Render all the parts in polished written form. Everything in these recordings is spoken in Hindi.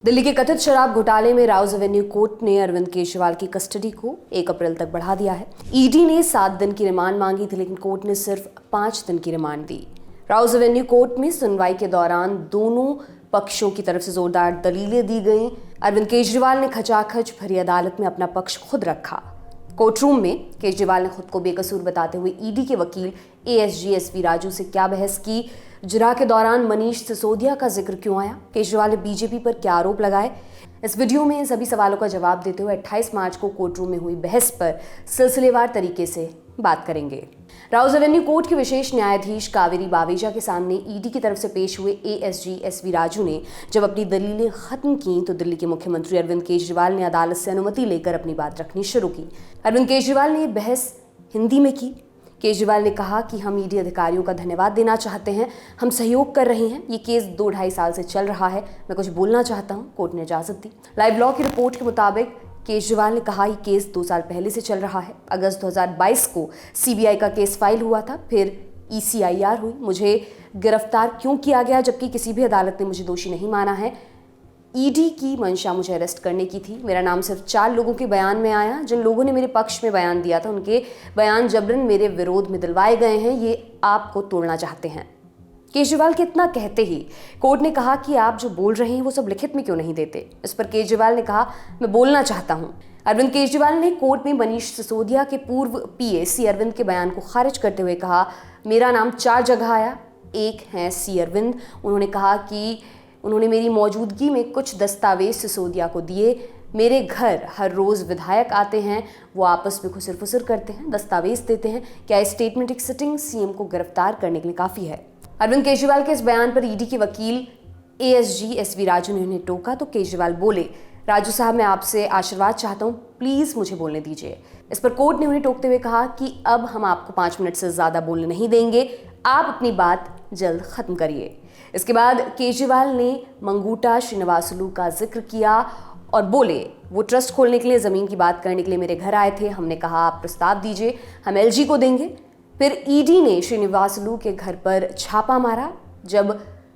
दिल्ली के कथित शराब घोटाले में राउज एवेन्यू कोर्ट ने अरविंद केजरीवाल की कस्टडी को 1 अप्रैल तक बढ़ा दिया है। ईडी ने 7 दिन की रिमांड मांगी थी, लेकिन कोर्ट ने सिर्फ 5 दिन की रिमांड दी। राउज एवेन्यू कोर्ट में सुनवाई के दौरान दोनों पक्षों की तरफ से जोरदार दलीलें दी गईं। अरविंद केजरीवाल ने खचाखच भरी अदालत में अपना पक्ष खुद रखा। कोर्टरूम में केजरीवाल ने खुद को बेकसूर बताते हुए ईडी के वकील एएसजी एसवी राजू से क्या बहस की, जिरा के दौरान मनीष सिसोदिया का जिक्र क्यों आया, केजरीवाल ने बीजेपी पर क्या आरोप लगाए। इस वीडियो में इन सभी सवालों का जवाब देते हुए 28 मार्च को कोर्टरूम में हुई बहस पर सिलसिलेवार तरीके से बात करेंगे। राउज एवेन्यू कोर्ट के विशेष न्यायाधीश कावेरी बावेजा के सामने ईडी की तरफ से पेश हुए एएसजी एसवी राजू ने जब अपनी दलीलें खत्म की तो दिल्ली के मुख्यमंत्री अरविंद केजरीवाल ने अदालत से अनुमति लेकर अपनी बात रखनी शुरू की। अरविंद केजरीवाल ने बहस हिंदी में की। केजरीवाल ने कहा कि हम ईडी अधिकारियों का धन्यवाद देना चाहते हैं, हम सहयोग कर रहे हैं। ये केस 2-2.5 साल से चल रहा है, मैं कुछ बोलना चाहता हूं। कोर्ट ने इजाजत दी। लाइव लॉ की रिपोर्ट के मुताबिक केजरीवाल ने कहा ये केस 2 साल पहले से चल रहा है। अगस्त 2022 को सीबीआई का केस फाइल हुआ था, फिर ईसीआईआर हुई। मुझे गिरफ्तार क्यों किया गया जबकि किसी भी अदालत ने मुझे दोषी नहीं माना है। ईडी की मंशा मुझे अरेस्ट करने की थी। मेरा नाम सिर्फ 4 लोगों के बयान में आया। जिन लोगों ने मेरे पक्ष में बयान दिया था उनके बयान जबरन मेरे विरोध में दिलवाए गए हैं। ये आपको तोड़ना चाहते हैं। केजरीवाल के इतना कहते ही कोर्ट ने कहा कि आप जो बोल रहे हैं वो सब लिखित में क्यों नहीं देते। इस पर केजरीवाल ने कहा मैं बोलना चाहता हूं। अरविंद केजरीवाल ने कोर्ट में मनीष सिसोदिया के पूर्व पीए सी अरविंद के बयान को खारिज करते हुए कहा मेरा नाम 4 जगह आया, एक है सी अरविंद। उन्होंने कहा कि उन्होंने मेरी मौजूदगी में कुछ दस्तावेज सिसोदिया को दिए। मेरे घर हर रोज़ विधायक आते हैं, वो आपस में खुसर फुसर करते हैं, दस्तावेज देते हैं। क्या स्टेटमेंट एक सिटिंग सीएम को गिरफ्तार करने के लिए काफ़ी है? अरविंद केजरीवाल के इस बयान पर ईडी के वकील एएसजी एसवी राजू ने उन्हें टोका तो केजरीवाल बोले राजू साहब मैं आपसे आशीर्वाद चाहता हूँ, प्लीज़ मुझे बोलने दीजिए। इस पर कोर्ट ने उन्हें टोकते हुए कहा कि अब हम आपको 5 मिनट से ज़्यादा बोलने नहीं देंगे, आप अपनी बात जल्द ख़त्म करिए। इसके बाद केजरीवाल ने मंगूटा श्रीनिवासलू का जिक्र किया और बोले वो ट्रस्ट खोलने के लिए ज़मीन की बात करने के लिए मेरे घर आए थे। हमने कहा आप प्रस्ताव दीजिए, हम एलजी को देंगे। फिर ईडी ने श्रीनिवासलू के घर पर छापा मारा। जब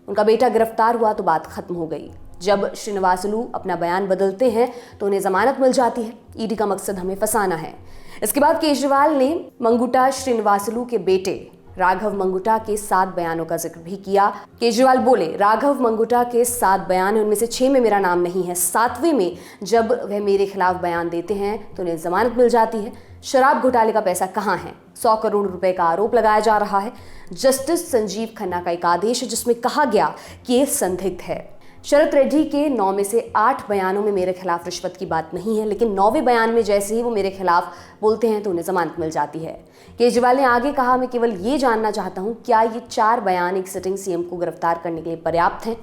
उनका बेटा गिरफ्तार हुआ तो बात खत्म हो गई। जब श्रीनिवासलू अपना बयान बदलते हैं तो उन्हें जमानत मिल जाती है। ईडी का मकसद हमें फंसाना है। इसके बाद केजरीवाल ने मंगूटा श्रीनिवासलू के बेटे राघव मंगूटा के 7 बयानों का जिक्र भी किया। केजरीवाल बोले राघव मंगूटा के 7 बयान हैं, उनमें से 6 में मेरा नाम नहीं है। 7वें में जब वह मेरे खिलाफ बयान देते हैं तो उन्हें जमानत मिल जाती है। शराब घोटाले का पैसा कहाँ है? 100 करोड़ रुपए का आरोप लगाया जा रहा है। जस्टिस संजीव खन्ना का एक आदेश है जिसमें कहा गया कि ये संदिग्ध है। शरद रेड्डी के 9 में से 8 बयानों में मेरे खिलाफ रिश्वत की बात नहीं है, लेकिन 9वें बयान में जैसे ही वो मेरे खिलाफ बोलते हैं तो उन्हें जमानत मिल जाती है। केजरीवाल ने आगे कहा मैं केवल ये जानना चाहता हूं क्या ये 4 बयान एक सिटिंग सीएम को गिरफ्तार करने के लिए पर्याप्त हैं?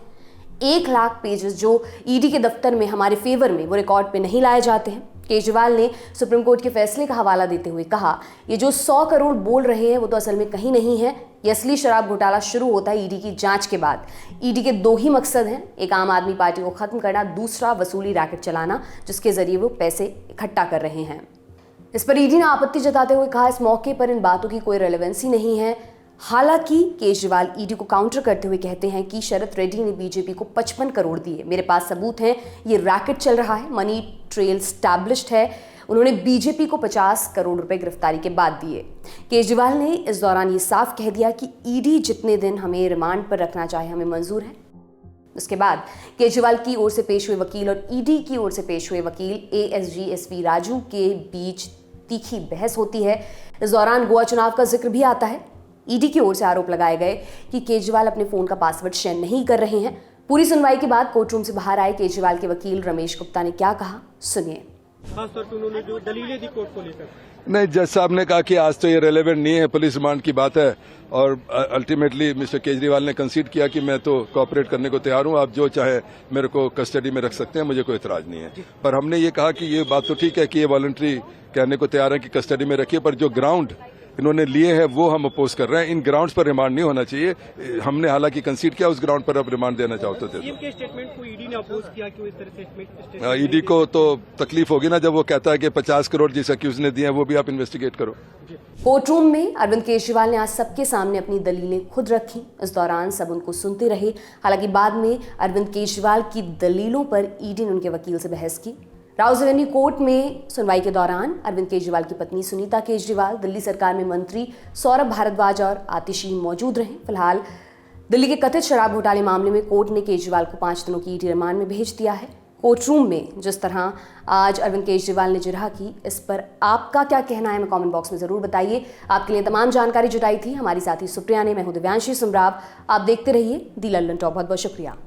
1 लाख पेजेस जो ईडी के दफ्तर में हमारे फेवर में वो रिकॉर्ड पे नहीं लाए जाते हैं। केजरीवाल ने सुप्रीम कोर्ट के फैसले का हवाला देते हुए कहा ये जो 100 करोड़ बोल रहे हैं वो तो असल में कहीं नहीं है। ये असली शराब घोटाला शुरू होता है ईडी की जांच के बाद। ईडी के 2 ही मकसद हैं, एक आम आदमी पार्टी को खत्म करना, दूसरा वसूली रैकेट चलाना जिसके जरिए वो पैसे इकट्ठा कर रहे हैं। इस पर ईडी ने आपत्ति जताते हुए कहा इस मौके पर इन बातों की कोई रेलेवेंसी नहीं है। हालांकि केजरीवाल ईडी को काउंटर करते हुए कहते हैं कि शरद रेड्डी ने बीजेपी को 55 करोड़ दिए, मेरे पास सबूत हैं, ये रैकेट चल रहा है, मनी ट्रेल स्टैब्लिश्ड है। उन्होंने बीजेपी को 50 करोड़ रुपए गिरफ्तारी के बाद दिए। केजरीवाल ने इस दौरान ये साफ कह दिया कि ईडी जितने दिन हमें रिमांड पर रखना चाहे हमें मंजूर है। उसके बाद केजरीवाल की ओर से पेश हुए वकील और ईडी की ओर से पेश हुए वकील एएसजी एसवी राजू के बीच तीखी बहस होती है। इस दौरान गोवा चुनाव का जिक्र भी आता है। ईडी की ओर से आरोप लगाए गए कि केजरीवाल अपने फोन का पासवर्ड शेयर नहीं कर रहे हैं। पूरी सुनवाई के बाद कोर्टरूम से बाहर आए केजरीवाल के वकील रमेश गुप्ता ने क्या कहा, सुनिए। खासतौर पर उन्होंने जो दलीलें दी कोर्ट को लेकर, नहीं, जज साहब ने कहा कि आज तो ये रेलेवेंट नहीं है, पुलिस रिमांड की बात है और अल्टीमेटली मिस्टर केजरीवाल ने कंसीड किया कि मैं तो कोऑपरेट करने को तैयार हूं, आप जो चाहे मेरे को कस्टडी में रख सकते हैं, मुझे कोई इतराज नहीं है। पर हमने ये कहा कि ये बात तो ठीक है कि ये वॉलंटरी कहने को तैयार है कि कस्टडी में रखिए, पर जो ग्राउंड इन्होंने लिए हैं वो हम अपोज कर रहे हैं। इन ग्राउंड्स पर रिमांड नहीं होना चाहिए। हमने हालांकि कंसीड किया, उस ग्राउंड पर अब रिमांड देना चाहते थे। के स्टेटमेंट को ईडी ने अपोज किया कि इस तरह से ईडी को तो तकलीफ होगी ना जब वो कहता है कि 50 करोड़ जिस अक्यूज ने दिए हैं वो भी आप इन्वेस्टिगेट करो। कोर्ट रूम में अरविंद केजरीवाल ने आज सबके सामने अपनी दलीलें खुद रखी। इस दौरान सब उनको सुनते रहे। हालांकि बाद में अरविंद केजरीवाल की दलीलों पर ईडी ने उनके वकील से बहस की। राउज एवेन्यू कोर्ट में सुनवाई के दौरान अरविंद केजरीवाल की पत्नी सुनीता केजरीवाल, दिल्ली सरकार में मंत्री सौरभ भारद्वाज और आतिशी मौजूद रहे। फिलहाल दिल्ली के कथित शराब घोटाले मामले में कोर्ट ने केजरीवाल को 5 दिनों की ईडी रिमांड में भेज दिया है। कोर्ट रूम में जिस तरह आज अरविंद केजरीवाल ने जिरह की, इस पर आपका क्या कहना है, हमें कमेंट बॉक्स में जरूर बताइए। आपके लिए तमाम जानकारी जुटाई थी हमारी साथी सुप्रिया ने। मैं हूं दिव्यांशी सुमराव। आप देखते रहिए दी लल्लन टॉप। बहुत बहुत शुक्रिया।